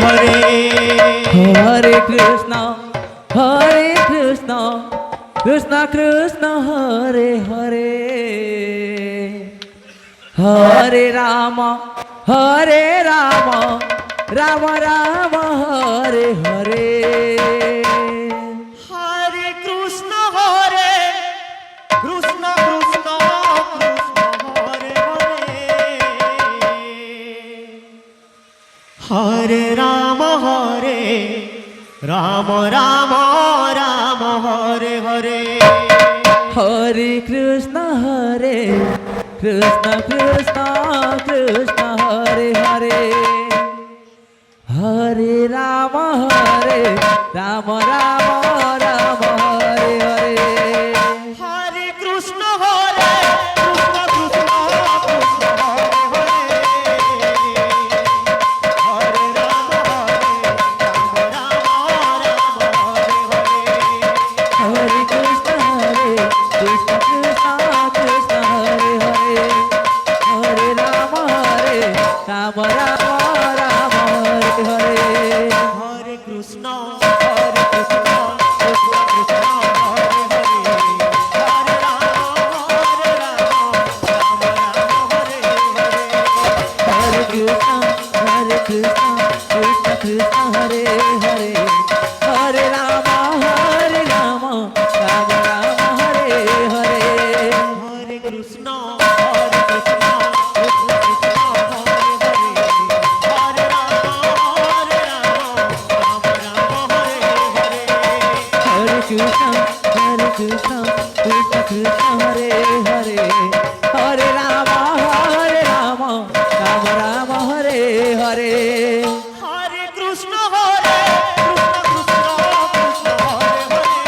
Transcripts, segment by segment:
Hare Hare Krishna Krishna Krishna Hare Hare Hare Ram Ram Ram Hare Hare Hare Krishna Hare Krishna Krishna Krishna Hare Hare Hare Ram Ram Ram Hare Hare Hare Krishna Krishna Krishna Hare Hare Hare Ram Ram Ram Hare Hare Hare Krishna Hare Krishna Krishna Krishna Hare Hare Hare Ram Ram Ram Hare Hare Hare Krishna Krishna Krishna Hare Hare Hare Ram Ram Ram Hare Hare Hare Krishna Krishna Krishna Hare Hare Hare Ram Ram Ram Hare Hare Hare Krishna Krishna Krishna Hare Hare Hare Ram Ram Ram Hare Hare Hare Krishna Krishna Krishna Krishna Hare Hare Hare Ram Ram Ram Hare Hare Hare Krishna Krishna Krishna Hare Hare Hare Ram Ram Ram Hare Hare Hare Krishna Hare Krishna Krishna Krishna Hare Hare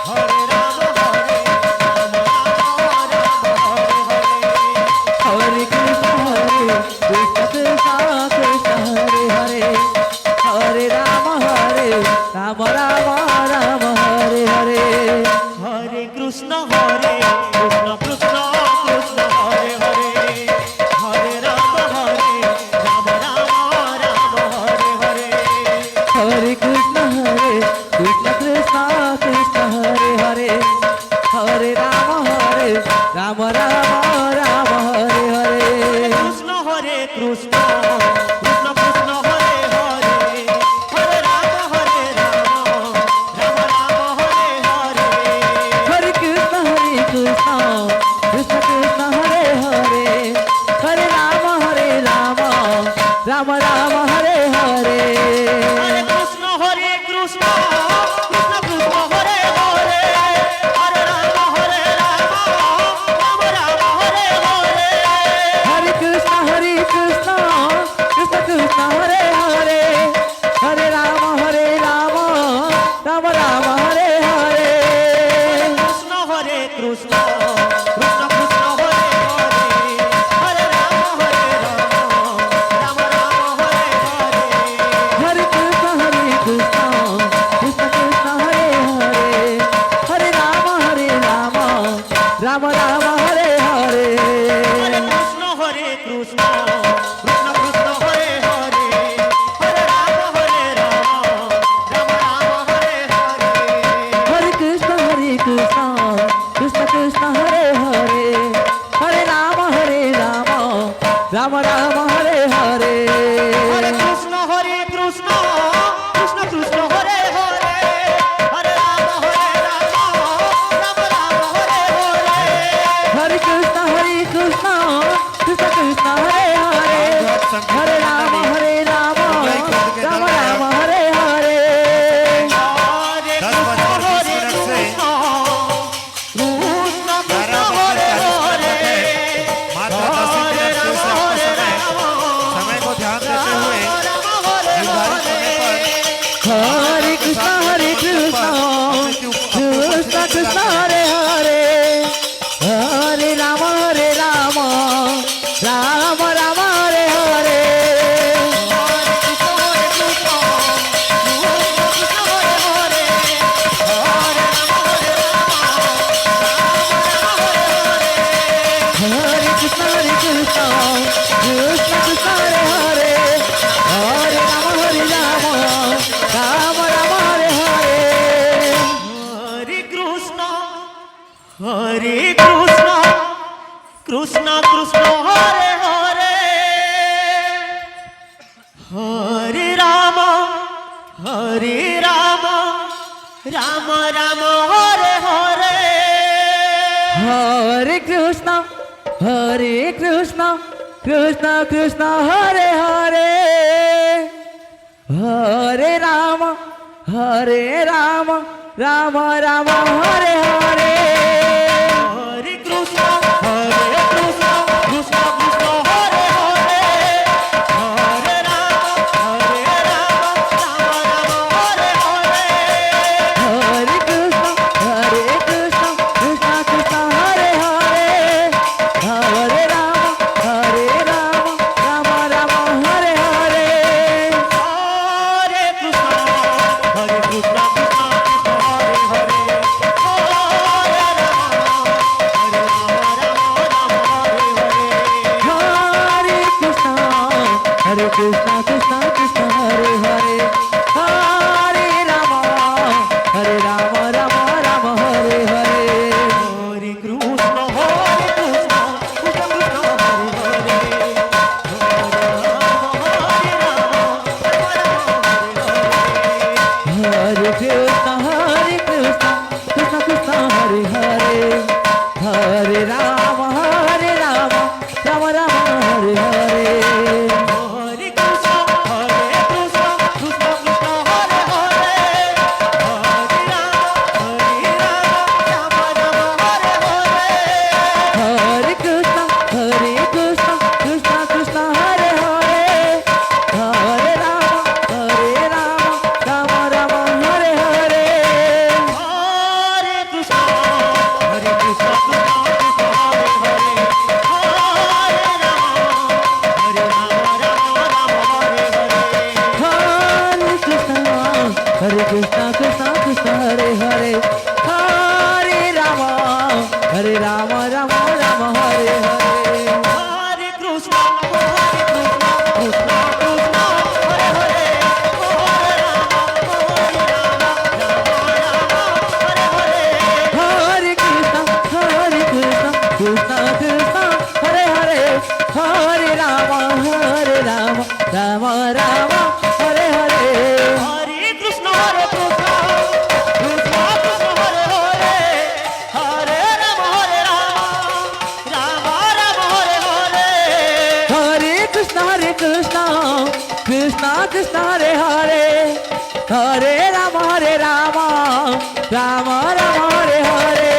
Hare Ram Ram Hare Hare Hare Krishna Krishna Krishna Hare Hare Hare Ram Ram Ram Hare Hare Hare Krishna Hare Krishna Krishna Krishna Hare Hare Hare Ram Ram Ram Hare Hare Hare Krishna Krishna Krishna Hare Hare Hare Ram Ram Ram Hare Hare Krishna Hare Krishna Krishna Krishna Hare Hare Hare Ram Ram Ram Hare Hare Hare Krishna Krishna Krishna Hare Hare Hare Ram Ram Ram Hare Hare Hare Krishna Krishna Krishna Krishna Hare Hare Hare Ram Ram Ram Hare Hare Hare Krishna Krishna Krishna Ram Hare Hare Hare Krishna Krishna Krishna Hare Hare Hare Ram Ram Ram Hare Hare Hare Krishna Krishna Krishna Hare Hare Hare Ram Ram Ram Hare Hare Hare Krishna Krishna Krishna Hare Hare Hare Ram Ram Ram Hare Hare Hare Krishna Krishna Hare Hare Hare Ram Ram Hare Hare Hare Krishna Krishna Krishna Hare Hare Hare Ram Ram Ram Hare Hare Hare Krishna Krishna Krishna Hare Hare Hare Ram Hare Krishna Krishna Krishna Hare Hare Hare Ram Ram Ram Hare Hare Hare Krishna Krishna Krishna Hare Hare Hare Ram Ram Hare Hare Hare Krishna Krishna Krishna Hare Hare Hare Ram Ram Ram Hare Hare Hare Krishna Krishna Krishna Hare Hare Hare Ram Ram Hare Hare Hare Krishna Krishna Krishna Hare Hare Hare Ram Ram Ram Hare Hare Hare Krishna Krishna Krishna Hare Hare Hare Ram Ram Hare Hare Hare Krishna Krishna Krishna Hare Hare Hare Ram Ram Ram Hare Hare Hare Krishna Krishna Krishna Hare Hare Hare Ram Ram Ram Hare Hare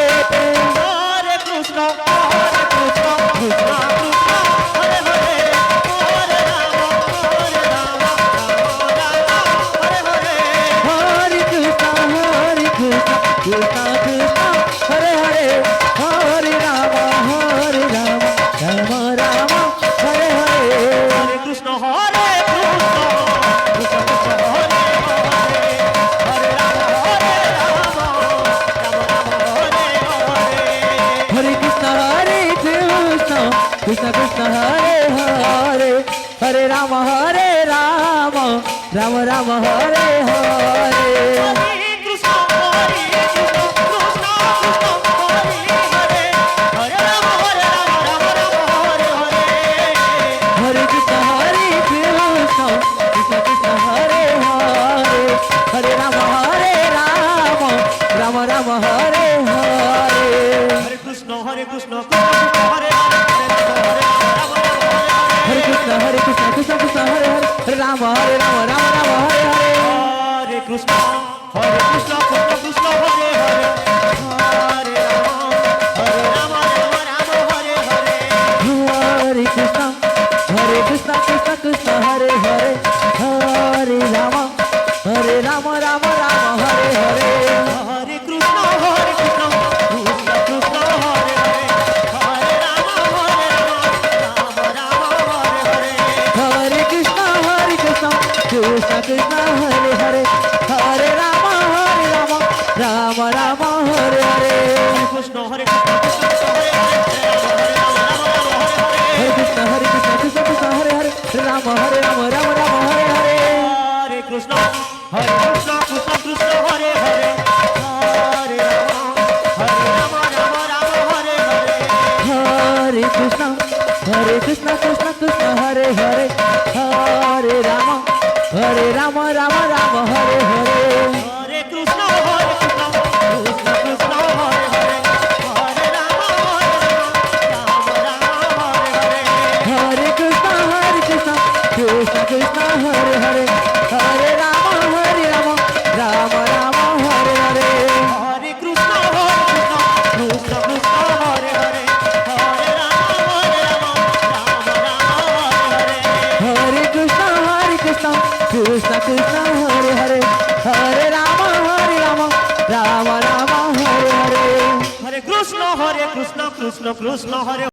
Hare Krishna Krishna Krishna Hare Hare Hare Ram Ram Ram Hare Hare Hare Krishna Krishna Krishna Hare Hare Hare Ram Ram Hare Hare Hare Krishna Krishna Krishna Hare Hare Hare Ram Ram Ram Hare Hare Hare Krishna Krishna Krishna Hare Hare Hare Ram Ram Hare Hare Hare Krishna Krishna Krishna Hare Hare Hare Ram Ram Ram Hare Hare Hare Krishna Krishna Krishna Hare Hare Hare Ram Ram Hare Hare Hare Krishna Krishna Krishna Hare Hare Hare Ram Ram Ram Hare Hare Hare Krishna Krishna Hare Hare Hare Krishna Krishna Krishna Hare Hare Hare Ram Ram Hare Hare Hare Krishna Krishna Krishna Hare Hare Hare Ram Ram Hare Hare Hare Krishna Krishna Krishna Hare Hare Hare Ram Ram Hare Hare Hare Krishna Krishna Krishna Hare Hare Hare Ram Ram Hare Hare Hare Krishna Krishna Krishna Hare Hare Hare Ram Ram Hare Hare Hare Krishna Krishna Hare Hare Hare Krishna Krishna Krishna Hare Hare Ram Ram Hare Hare Hare Krishna Krishna Krishna Hare Hare Hare Ram Ram Hare Hare Hare Krishna Krishna Krishna Hare Hare Hare Ram Ram Hare Hare Hare Krishna Krishna Krishna Krishna Hare